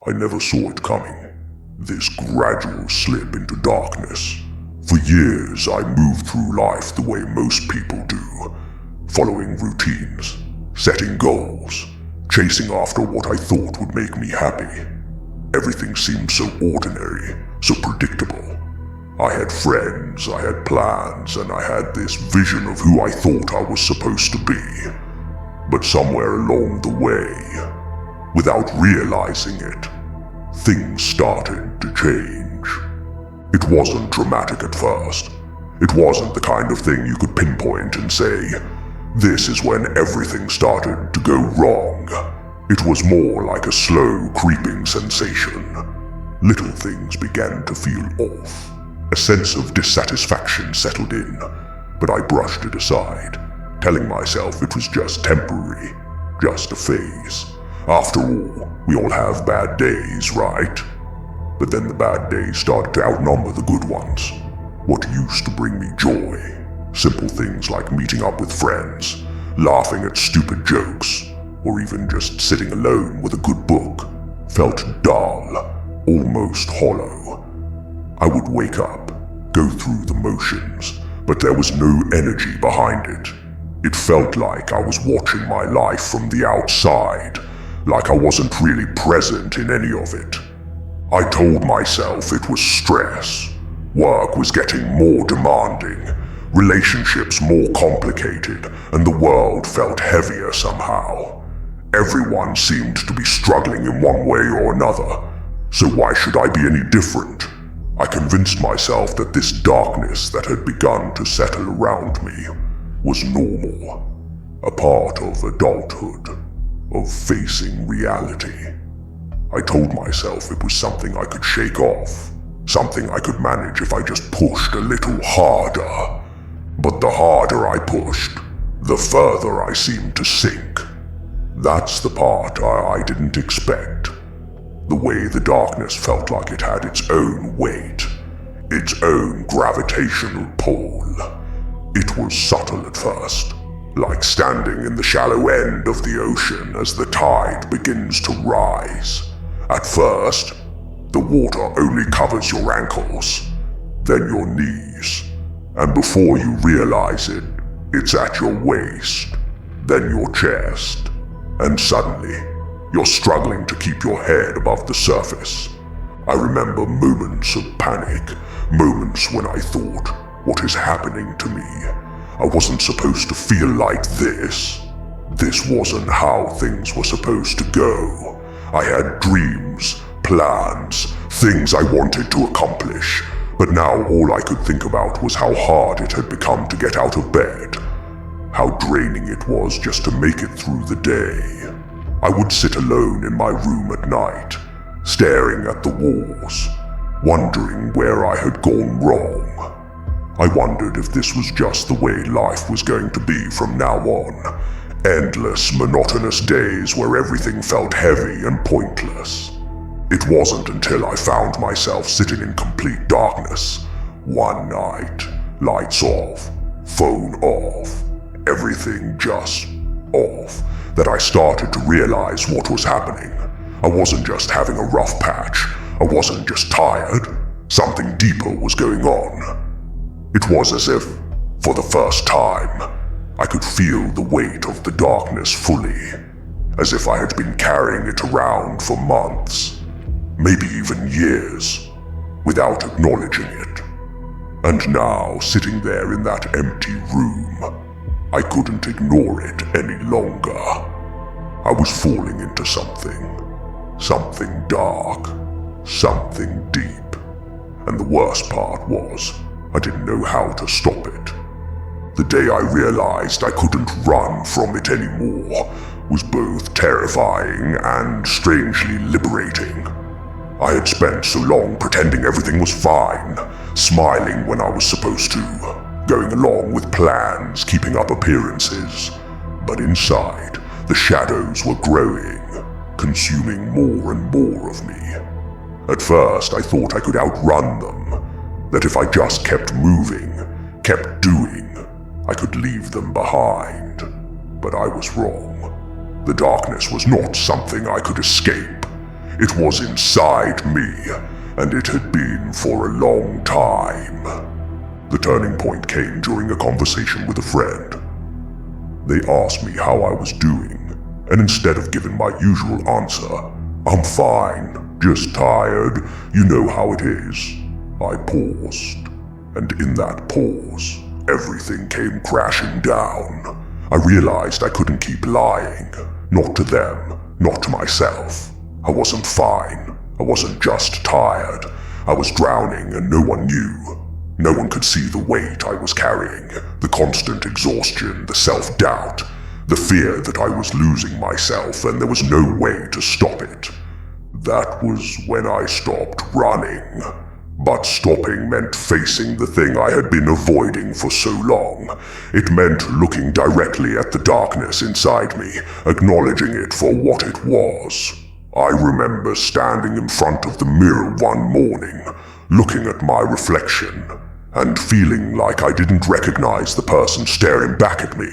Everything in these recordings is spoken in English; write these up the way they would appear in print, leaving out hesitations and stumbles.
I never saw it coming. This gradual slip into darkness. For years, I moved through life the way most people do, following routines, setting goals, chasing after what I thought would make me happy. Everything seemed so ordinary, so predictable. I had friends, I had plans, and I had this vision of who I thought I was supposed to be. But somewhere along the way, without realizing it, things started to change. It wasn't dramatic at first. It wasn't the kind of thing you could pinpoint and say, this is when everything started to go wrong. It was more like a slow, creeping sensation. Little things began to feel off. A sense of dissatisfaction settled in, but I brushed it aside, telling myself it was just temporary, just a phase. After all, we all have bad days, right? But then the bad days started to outnumber the good ones. What used to bring me joy, simple things like meeting up with friends, laughing at stupid jokes, or even just sitting alone with a good book, felt dull, almost hollow. I would wake up, go through the motions, but there was no energy behind it. It felt like I was watching my life from the outside, like I wasn't really present in any of it. I told myself it was stress. Work was getting more demanding, relationships more complicated, and the world felt heavier somehow. Everyone seemed to be struggling in one way or another, so why should I be any different? I convinced myself that this darkness that had begun to settle around me was normal, a part of adulthood, of facing reality. I told myself it was something I could shake off, something I could manage if I just pushed a little harder. But the harder I pushed, the further I seemed to sink. That's the part I didn't expect. The way the darkness felt like it had its own weight, its own gravitational pull. It was subtle at first, like standing in the shallow end of the ocean as the tide begins to rise. At first, the water only covers your ankles, then your knees, and before you realize it, it's at your waist, then your chest, and suddenly, you're struggling to keep your head above the surface. I remember moments of panic, moments when I thought, what is happening to me? I wasn't supposed to feel like this. This wasn't how things were supposed to go. I had dreams, plans, things I wanted to accomplish, but now all I could think about was how hard it had become to get out of bed, how draining it was just to make it through the day. I would sit alone in my room at night, staring at the walls, wondering where I had gone wrong. I wondered if this was just the way life was going to be from now on. Endless, monotonous days where everything felt heavy and pointless. It wasn't until I found myself sitting in complete darkness, one night, lights off, phone off, everything just off, that I started to realize what was happening. I wasn't just having a rough patch. I wasn't just tired. Something deeper was going on. It was as if, for the first time, I could feel the weight of the darkness fully, as if I had been carrying it around for months, maybe even years, without acknowledging it. And now, sitting there in that empty room, I couldn't ignore it any longer. I was falling into something dark, something deep, and the worst part was, I didn't know how to stop it. The day I realized I couldn't run from it anymore was both terrifying and strangely liberating. I had spent so long pretending everything was fine, smiling when I was supposed to, going along with plans, keeping up appearances. But inside, the shadows were growing, consuming more and more of me. At first, I thought I could outrun them, that if I just kept moving, kept doing, I could leave them behind. But I was wrong. The darkness was not something I could escape. It was inside me, and it had been for a long time. The turning point came during a conversation with a friend. They asked me how I was doing, and instead of giving my usual answer, "I'm fine, just tired, you know how it is," I paused. And in that pause, everything came crashing down. I realized I couldn't keep lying. Not to them, not to myself. I wasn't fine. I wasn't just tired. I was drowning and no one knew. No one could see the weight I was carrying, the constant exhaustion, the self-doubt, the fear that I was losing myself and there was no way to stop it. That was when I stopped running. But stopping meant facing the thing I had been avoiding for so long. It meant looking directly at the darkness inside me, acknowledging it for what it was. I remember standing in front of the mirror one morning, looking at my reflection, and feeling like I didn't recognize the person staring back at me.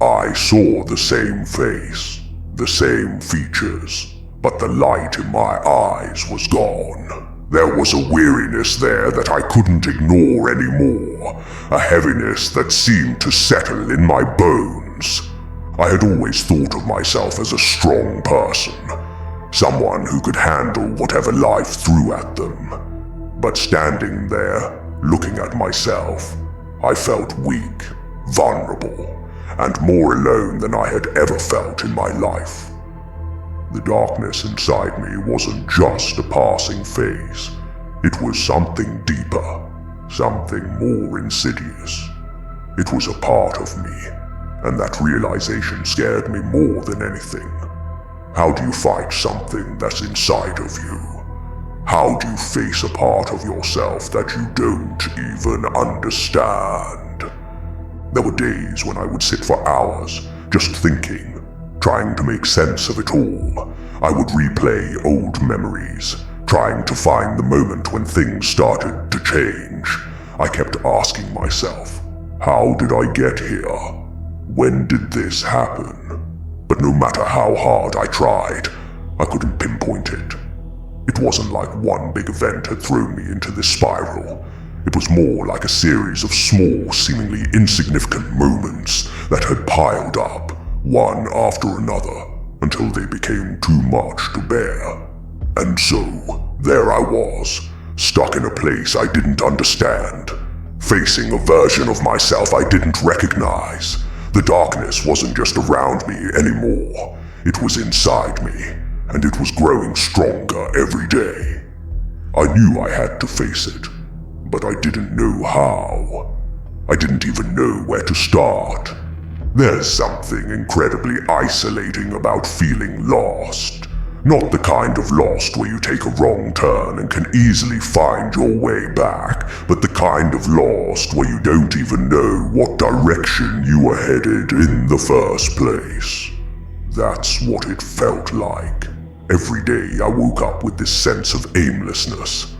I saw the same face, the same features, but the light in my eyes was gone. There was a weariness there that I couldn't ignore anymore, a heaviness that seemed to settle in my bones. I had always thought of myself as a strong person, someone who could handle whatever life threw at them. But standing there, looking at myself, I felt weak, vulnerable, and more alone than I had ever felt in my life. The darkness inside me wasn't just a passing phase. It was something deeper, something more insidious. It was a part of me, and that realization scared me more than anything. How do you fight something that's inside of you? How do you face a part of yourself that you don't even understand? There were days when I would sit for hours, just thinking, trying to make sense of it all. I would replay old memories, trying to find the moment when things started to change. I kept asking myself, how did I get here? When did this happen? But no matter how hard I tried, I couldn't pinpoint it. It wasn't like one big event had thrown me into this spiral. It was more like a series of small, seemingly insignificant moments that had piled up, one after another, until they became too much to bear. And so, there I was, stuck in a place I didn't understand, facing a version of myself I didn't recognize. The darkness wasn't just around me anymore, it was inside me, and it was growing stronger every day. I knew I had to face it, but I didn't know how. I didn't even know where to start. There's something incredibly isolating about feeling lost. Not the kind of lost where you take a wrong turn and can easily find your way back, but the kind of lost where you don't even know what direction you were headed in the first place. That's what it felt like. Every day I woke up with this sense of aimlessness,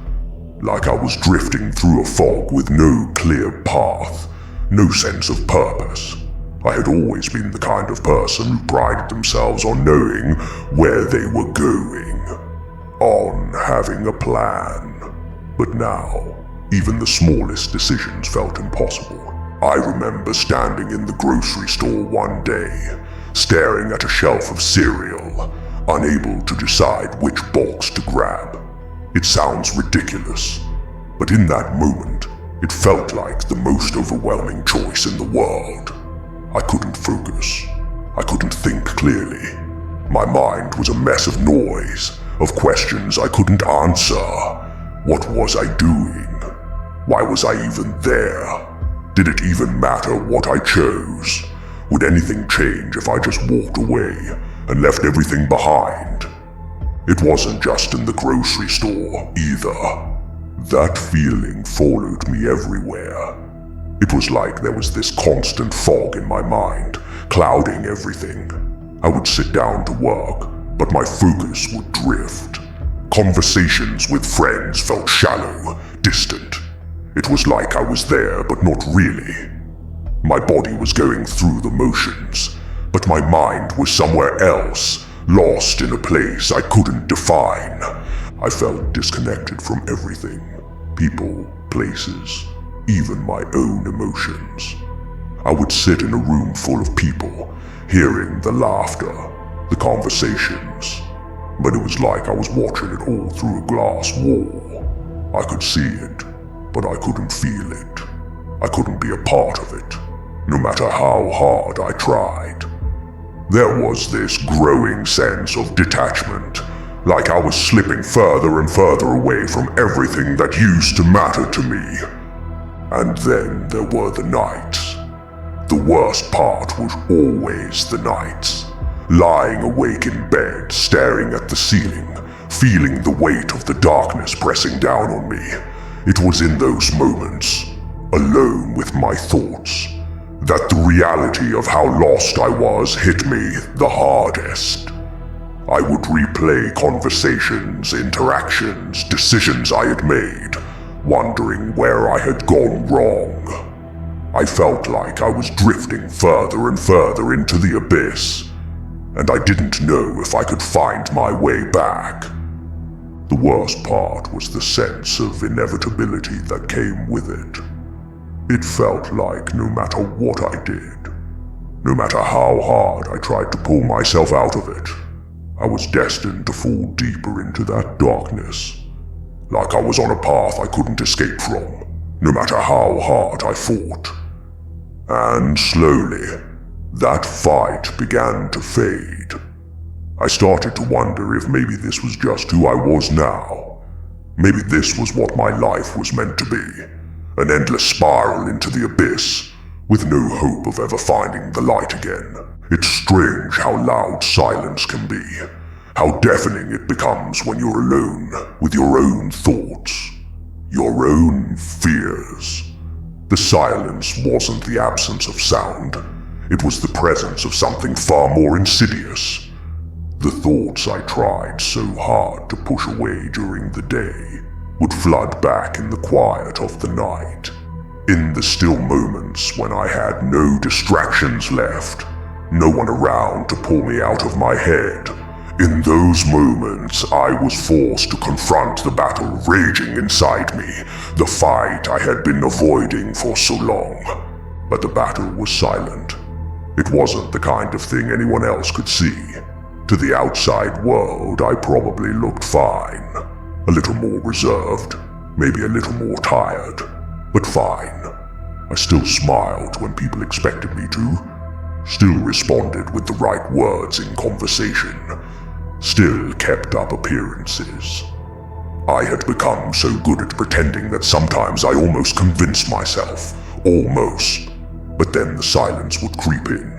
like I was drifting through a fog with no clear path, no sense of purpose. I had always been the kind of person who prided themselves on knowing where they were going, on having a plan. But now, even the smallest decisions felt impossible. I remember standing in the grocery store one day, staring at a shelf of cereal, unable to decide which box to grab. It sounds ridiculous, but in that moment, it felt like the most overwhelming choice in the world. I couldn't focus. I couldn't think clearly. My mind was a mess of noise, of questions I couldn't answer. What was I doing? Why was I even there? Did it even matter what I chose? Would anything change if I just walked away and left everything behind? It wasn't just in the grocery store, either. That feeling followed me everywhere. It was like there was this constant fog in my mind, clouding everything. I would sit down to work, but my focus would drift. Conversations with friends felt shallow, distant. It was like I was there, but not really. My body was going through the motions, but my mind was somewhere else, lost in a place I couldn't define. I felt disconnected from everything, people, places, even my own emotions. I would sit in a room full of people, hearing the laughter, the conversations, but it was like I was watching it all through a glass wall. I could see it, but I couldn't feel it. I couldn't be a part of it, no matter how hard I tried. There was this growing sense of detachment, like I was slipping further and further away from everything that used to matter to me. And then there were the nights. The worst part was always the nights. Lying awake in bed, staring at the ceiling, feeling the weight of the darkness pressing down on me. It was in those moments, alone with my thoughts, that the reality of how lost I was hit me the hardest. I would replay conversations, interactions, decisions I had made, wondering where I had gone wrong. I felt like I was drifting further and further into the abyss, and I didn't know if I could find my way back. The worst part was the sense of inevitability that came with it. It felt like no matter what I did, no matter how hard I tried to pull myself out of it, I was destined to fall deeper into that darkness. Like I was on a path I couldn't escape from, no matter how hard I fought. And slowly, that fight began to fade. I started to wonder if maybe this was just who I was now. Maybe this was what my life was meant to be. An endless spiral into the abyss, with no hope of ever finding the light again. It's strange how loud silence can be, how deafening it becomes when you're alone with your own thoughts, your own fears. The silence wasn't the absence of sound, it was the presence of something far more insidious. The thoughts I tried so hard to push away during the day would flood back in the quiet of the night. In the still moments when I had no distractions left, no one around to pull me out of my head. In those moments, I was forced to confront the battle raging inside me, the fight I had been avoiding for so long. But the battle was silent. It wasn't the kind of thing anyone else could see. To the outside world, I probably looked fine. A little more reserved, maybe a little more tired, but fine. I still smiled when people expected me to, still responded with the right words in conversation, still kept up appearances. I had become so good at pretending that sometimes I almost convinced myself, almost. But then the silence would creep in,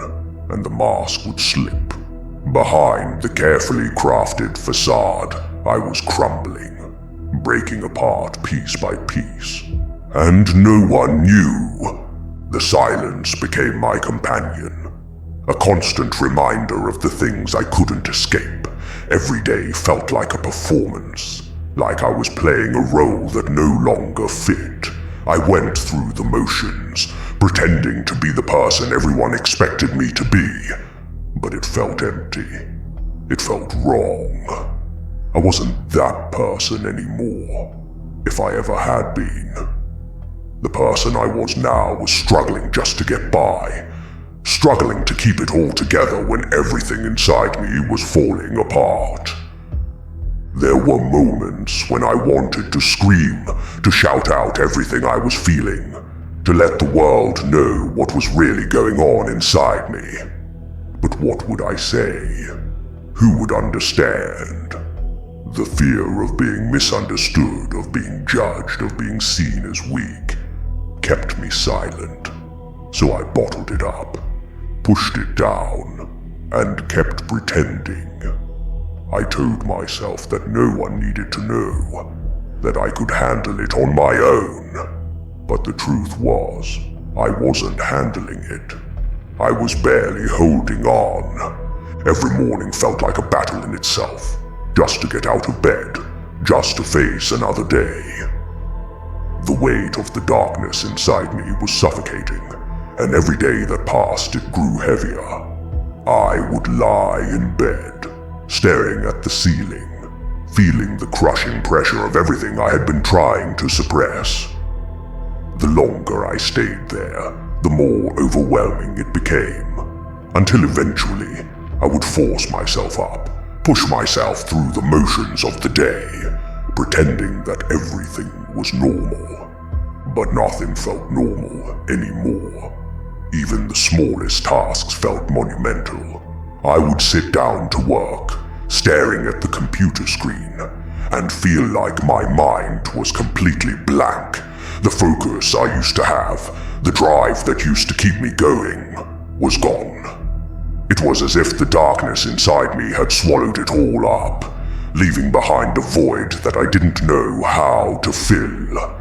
and the mask would slip. Behind the carefully crafted facade, I was crumbling, breaking apart piece by piece. And no one knew. The silence became my companion, a constant reminder of the things I couldn't escape. Every day felt like a performance, like I was playing a role that no longer fit. I went through the motions, pretending to be the person everyone expected me to be. But it felt empty. It felt wrong. I wasn't that person anymore, if I ever had been. The person I was now was struggling just to get by, struggling to keep it all together when everything inside me was falling apart. There were moments when I wanted to scream, to shout out everything I was feeling, to let the world know what was really going on inside me. But what would I say? Who would understand? The fear of being misunderstood, of being judged, of being seen as weak, kept me silent. So I bottled it up, pushed it down, and kept pretending. I told myself that no one needed to know, that I could handle it on my own. But the truth was, I wasn't handling it. I was barely holding on. Every morning felt like a battle in itself, just to get out of bed, just to face another day. The weight of the darkness inside me was suffocating, and every day that passed it grew heavier. I would lie in bed, staring at the ceiling, feeling the crushing pressure of everything I had been trying to suppress. The longer I stayed there, the more overwhelming it became, until eventually I would force myself up, push myself through the motions of the day, pretending that everything was normal. But nothing felt normal anymore. Even the smallest tasks felt monumental. I would sit down to work, staring at the computer screen, and feel like my mind was completely blank. The focus I used to have, the drive that used to keep me going, was gone. It was as if the darkness inside me had swallowed it all up, leaving behind a void that I didn't know how to fill.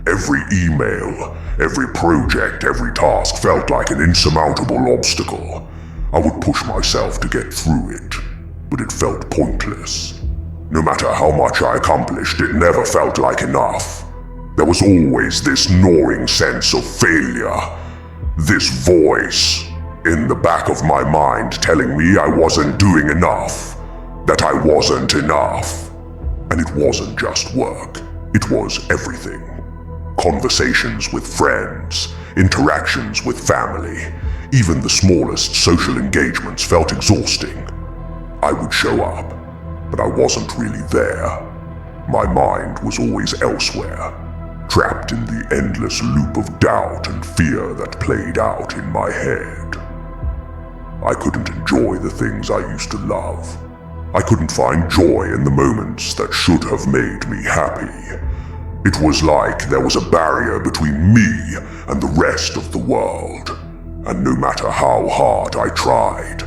Every email, every project, every task felt like an insurmountable obstacle. I would push myself to get through it, but it felt pointless. No matter how much I accomplished, it never felt like enough. There was always this gnawing sense of failure, this voice in the back of my mind telling me I wasn't doing enough, that I wasn't enough. And it wasn't just work, it was everything. Conversations with friends, interactions with family, even the smallest social engagements felt exhausting. I would show up, but I wasn't really there. My mind was always elsewhere, trapped in the endless loop of doubt and fear that played out in my head. I couldn't enjoy the things I used to love. I couldn't find joy in the moments that should have made me happy. It was like there was a barrier between me and the rest of the world, and no matter how hard I tried,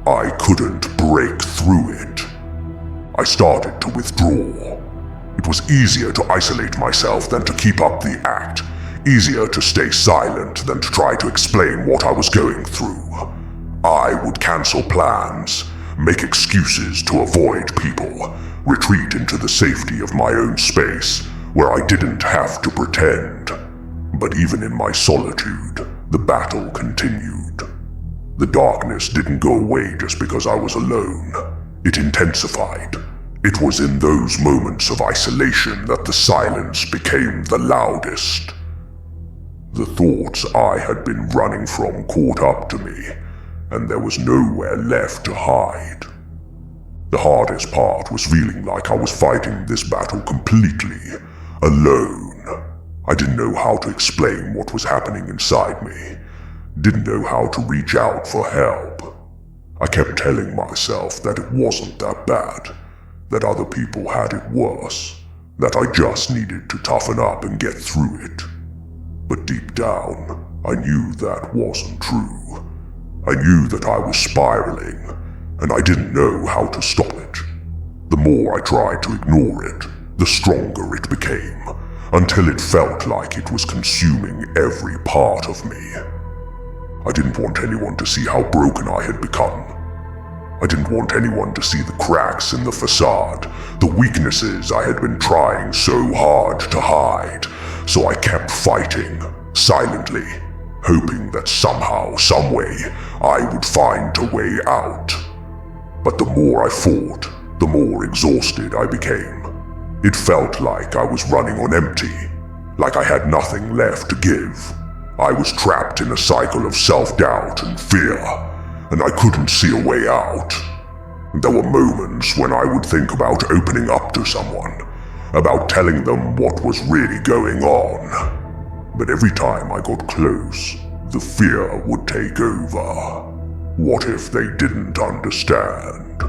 I couldn't break through it. I started to withdraw. It was easier to isolate myself than to keep up the act, easier to stay silent than to try to explain what I was going through. I would cancel plans, make excuses to avoid people, retreat into the safety of my own space, where I didn't have to pretend. But even in my solitude, the battle continued. The darkness didn't go away just because I was alone. It intensified. It was in those moments of isolation that the silence became the loudest. The thoughts I had been running from caught up to me, and there was nowhere left to hide. The hardest part was feeling like I was fighting this battle completely, alone. I didn't know how to explain what was happening inside me, didn't know how to reach out for help. I kept telling myself that it wasn't that bad, that other people had it worse, that I just needed to toughen up and get through it. But deep down, I knew that wasn't true. I knew that I was spiraling, and I didn't know how to stop it. The more I tried to ignore it, the stronger it became, until it felt like it was consuming every part of me. I didn't want anyone to see how broken I had become. I didn't want anyone to see the cracks in the facade, the weaknesses I had been trying so hard to hide, so I kept fighting, silently, hoping that somehow, someway, I would find a way out. But the more I fought, the more exhausted I became. It felt like I was running on empty, like I had nothing left to give. I was trapped in a cycle of self-doubt and fear, and I couldn't see a way out. There were moments when I would think about opening up to someone, about telling them what was really going on. But every time I got close, the fear would take over. What if they didn't understand?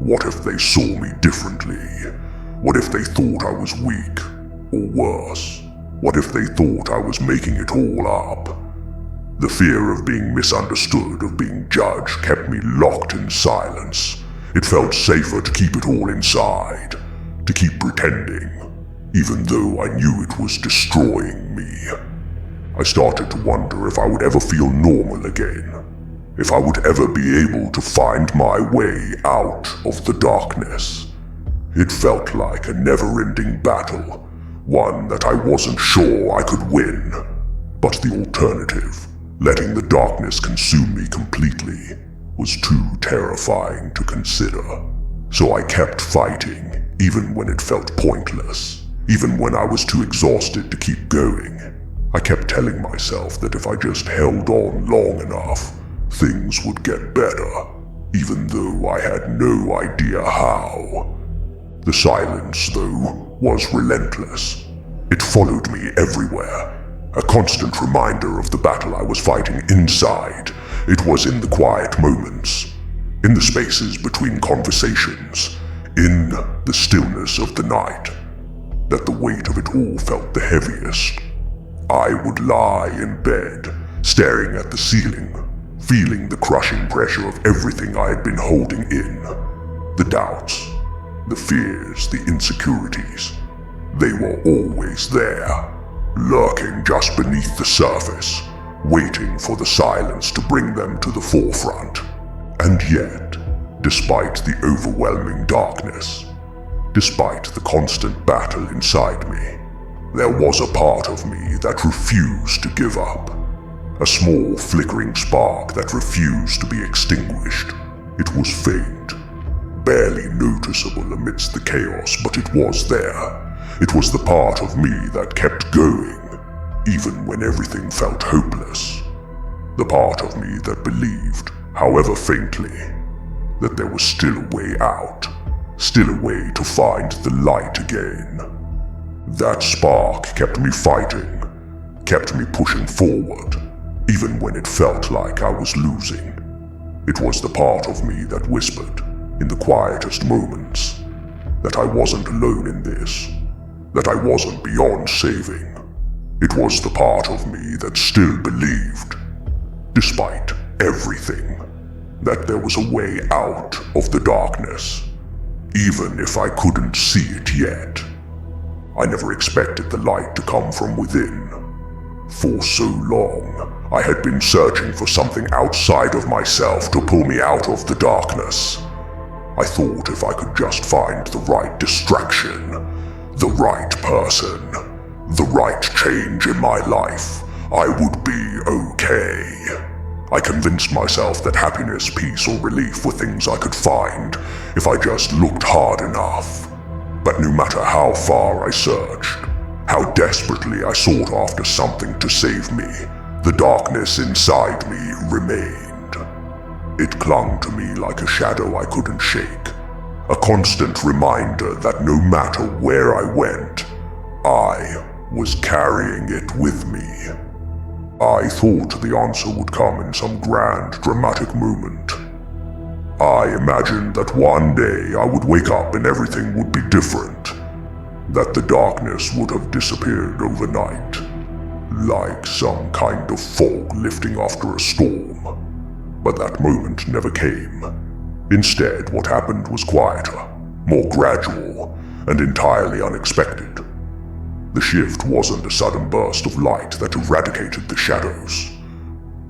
What if they saw me differently? What if they thought I was weak, or worse? What if they thought I was making it all up? The fear of being misunderstood, of being judged, kept me locked in silence. It felt safer to keep it all inside, to keep pretending, even though I knew it was destroying me. I started to wonder if I would ever feel normal again, if I would ever be able to find my way out of the darkness. It felt like a never-ending battle, one that I wasn't sure I could win. But the alternative, letting the darkness consume me completely, was too terrifying to consider. So I kept fighting, even when it felt pointless, even when I was too exhausted to keep going. I kept telling myself that if I just held on long enough, things would get better, even though I had no idea how. The silence, though, was relentless. It followed me everywhere, a constant reminder of the battle I was fighting inside. It was in the quiet moments, in the spaces between conversations, in the stillness of the night, that the weight of it all felt the heaviest. I would lie in bed, staring at the ceiling, feeling the crushing pressure of everything I had been holding in. The doubts, the fears, the insecurities. They were always there, lurking just beneath the surface, waiting for the silence to bring them to the forefront. And yet, despite the overwhelming darkness, despite the constant battle inside me, there was a part of me that refused to give up. A small flickering spark that refused to be extinguished. It was faint, barely noticeable amidst the chaos, but it was there. It was the part of me that kept going, even when everything felt hopeless. The part of me that believed, however faintly, that there was still a way out, still a way to find the light again. That spark kept me fighting, kept me pushing forward, even when it felt like I was losing. It was the part of me that whispered, in the quietest moments, that I wasn't alone in this, that I wasn't beyond saving. It was the part of me that still believed, despite everything, that there was a way out of the darkness, even if I couldn't see it yet. I never expected the light to come from within. For so long, I had been searching for something outside of myself to pull me out of the darkness. I thought if I could just find the right distraction, the right person, the right change in my life, I would be okay. I convinced myself that happiness, peace, or relief were things I could find if I just looked hard enough. But no matter how far I searched, how desperately I sought after something to save me, the darkness inside me remained. It clung to me like a shadow I couldn't shake, a constant reminder that no matter where I went, I was carrying it with me. I thought the answer would come in some grand, dramatic moment. I imagined that one day I would wake up and everything would be different, that the darkness would have disappeared overnight, like some kind of fog lifting after a storm. But that moment never came. Instead, what happened was quieter, more gradual, and entirely unexpected. The shift wasn't a sudden burst of light that eradicated the shadows.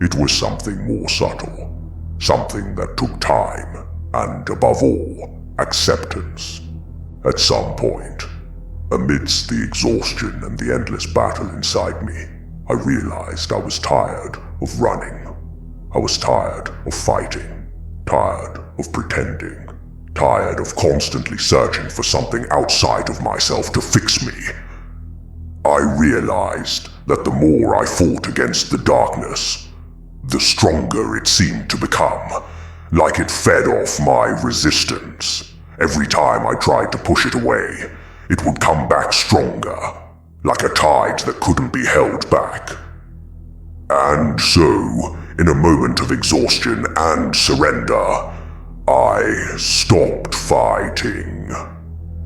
It was something more subtle. Something that took time, and above all, acceptance. At some point, amidst the exhaustion and the endless battle inside me, I realized I was tired of running. I was tired of fighting, tired of pretending, tired of constantly searching for something outside of myself to fix me. I realized that the more I fought against the darkness, the stronger it seemed to become, like it fed off my resistance. Every time I tried to push it away, it would come back stronger, like a tide that couldn't be held back. And so, in a moment of exhaustion and surrender, I stopped fighting.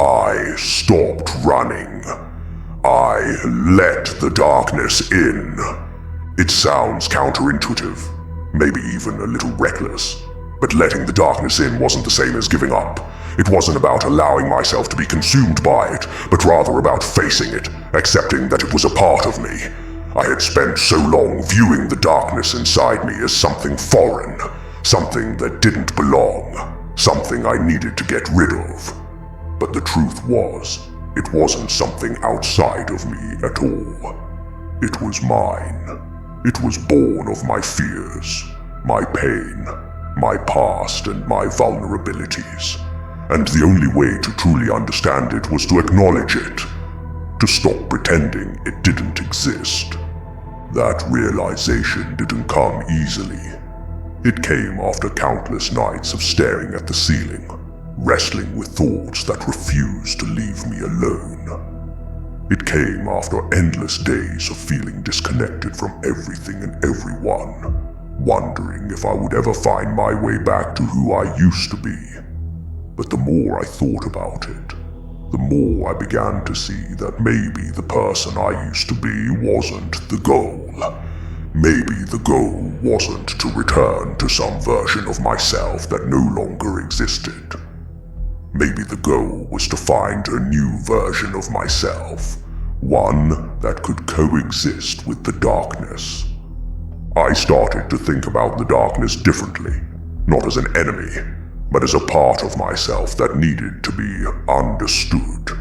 I stopped running. I let the darkness in. It sounds counterintuitive, maybe even a little reckless, but letting the darkness in wasn't the same as giving up. It wasn't about allowing myself to be consumed by it, but rather about facing it, accepting that it was a part of me. I had spent so long viewing the darkness inside me as something foreign, something that didn't belong, something I needed to get rid of. But the truth was, it wasn't something outside of me at all. It was mine. It was born of my fears, my pain, my past, and my vulnerabilities. and the only way to truly understand it was to acknowledge it, to stop pretending it didn't exist. That realization didn't come easily. It came after countless nights of staring at the ceiling, wrestling with thoughts that refused to leave me alone. It came after endless days of feeling disconnected from everything and everyone, wondering if I would ever find my way back to who I used to be. But the more I thought about it, the more I began to see that maybe the person I used to be wasn't the goal. Maybe the goal wasn't to return to some version of myself that no longer existed. Maybe the goal was to find a new version of myself, one that could coexist with the darkness. I started to think about the darkness differently, not as an enemy, but as a part of myself that needed to be understood.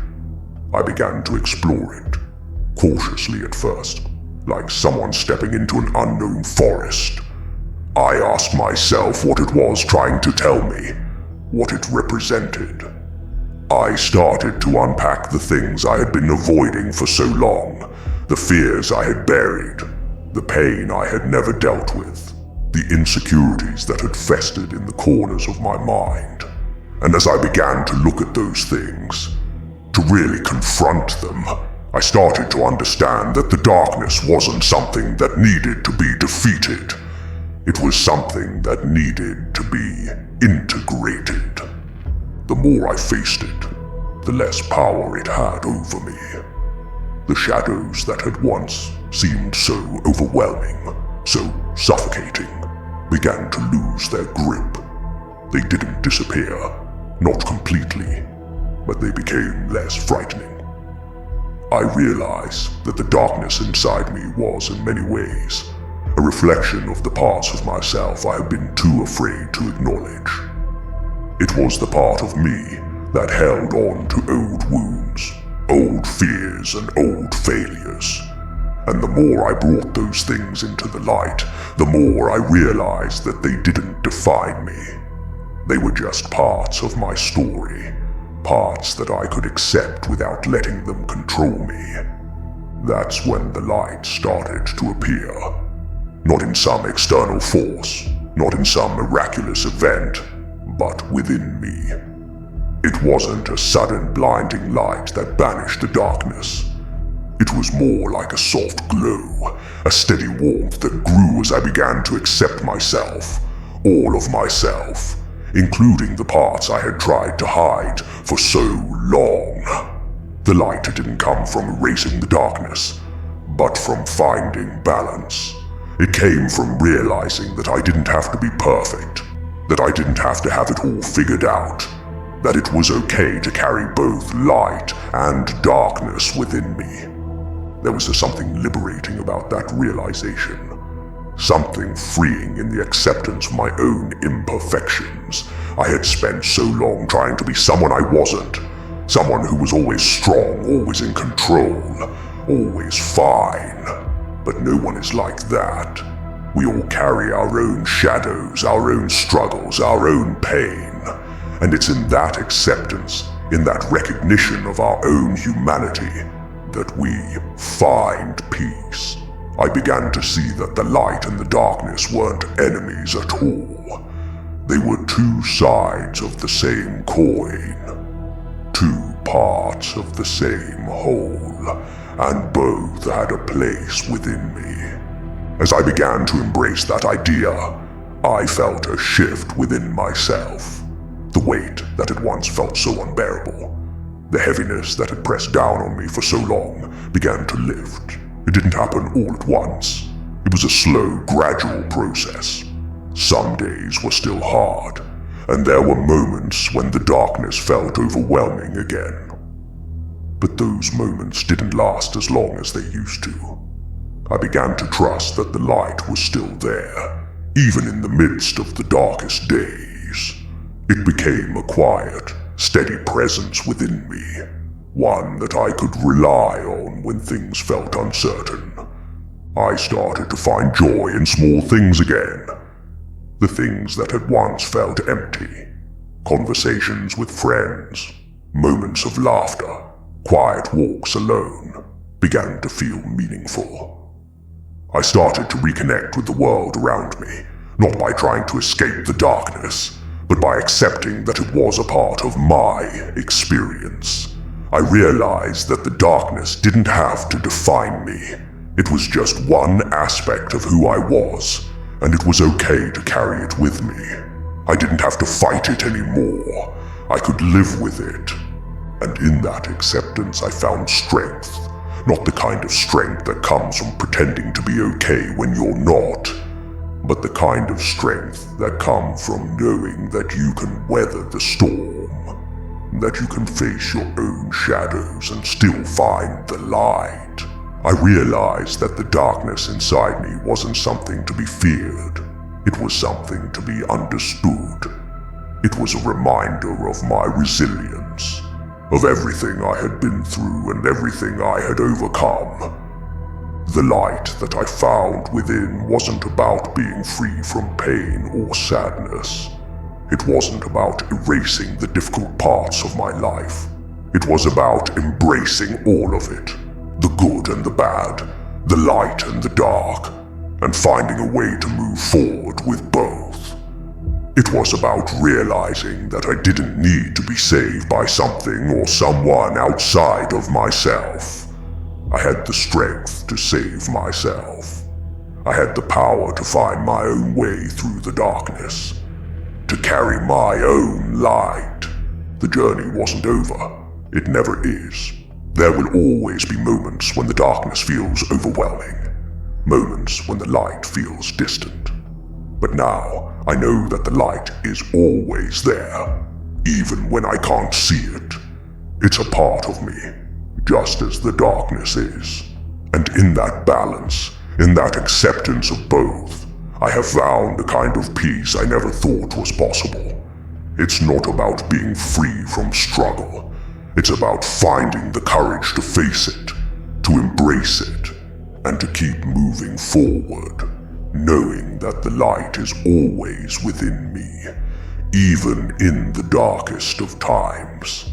I began to explore it, cautiously at first, like someone stepping into an unknown forest. I asked myself what it was trying to tell me, what it represented. I started to unpack the things I had been avoiding for so long, the fears I had buried, the pain I had never dealt with, the insecurities that had festered in the corners of my mind. And as I began to look at those things, to really confront them, I started to understand that the darkness wasn't something that needed to be defeated. It was something that needed to be integrated. The more I faced it, the less power it had over me. The shadows that had once seemed so overwhelming, so suffocating, began to lose their grip. They didn't disappear, not completely, but they became less frightening. I realized that the darkness inside me was, in many ways, a reflection of the parts of myself I had been too afraid to acknowledge. It was the part of me that held on to old wounds, old fears, and old failures. And the more I brought those things into the light, the more I realized that they didn't define me. They were just parts of my story, parts that I could accept without letting them control me. That's when the light started to appear. Not in some external force, not in some miraculous event, but within me. It wasn't a sudden blinding light that banished the darkness. It was more like a soft glow, a steady warmth that grew as I began to accept myself, all of myself, including the parts I had tried to hide for so long. The light didn't come from erasing the darkness, but from finding balance. It came from realizing that I didn't have to be perfect, that I didn't have to have it all figured out, that it was okay to carry both light and darkness within me. There was something liberating about that realization, something freeing in the acceptance of my own imperfections. I had spent so long trying to be someone I wasn't, someone who was always strong, always in control, always fine. But no one is like that. We all carry our own shadows, our own struggles, our own pain. And it's in that acceptance, in that recognition of our own humanity, that we find peace. I began to see that the light and the darkness weren't enemies at all. They were two sides of the same coin, two parts of the same whole, and both had a place within me. As I began to embrace that idea, I felt a shift within myself. The weight that had once felt so unbearable, the heaviness that had pressed down on me for so long, began to lift. It didn't happen all at once. It was a slow, gradual process. Some days were still hard, and there were moments when the darkness felt overwhelming again. But those moments didn't last as long as they used to. I began to trust that the light was still there, even in the midst of the darkest days. It became a quiet, steady presence within me, one that I could rely on when things felt uncertain. I started to find joy in small things again, the things that had once felt empty. Conversations with friends, moments of laughter, quiet walks alone began to feel meaningful. I started to reconnect with the world around me, not by trying to escape the darkness, but by accepting that it was a part of my experience. I realized that the darkness didn't have to define me. It was just one aspect of who I was, and it was okay to carry it with me. I didn't have to fight it anymore. I could live with it. And in that acceptance I found strength, not the kind of strength that comes from pretending to be okay when you're not, but the kind of strength that comes from knowing that you can weather the storm, that you can face your own shadows and still find the light. I realized that the darkness inside me wasn't something to be feared. It was something to be understood. It was a reminder of my resilience, of everything I had been through and everything I had overcome. The light that I found within wasn't about being free from pain or sadness. It wasn't about erasing the difficult parts of my life. It was about embracing all of it, the good and the bad, the light and the dark, and finding a way to move forward with both. It was about realizing that I didn't need to be saved by something or someone outside of myself. I had the strength to save myself. I had the power to find my own way through the darkness, to carry my own light. The journey wasn't over. It never is. There will always be moments when the darkness feels overwhelming, moments when the light feels distant. But now I know that the light is always there, even when I can't see it. It's a part of me, just as the darkness is. And in that balance, in that acceptance of both, I have found a kind of peace I never thought was possible. It's not about being free from struggle. It's about finding the courage to face it, to embrace it, and to keep moving forward, knowing that the light is always within me, even in the darkest of times.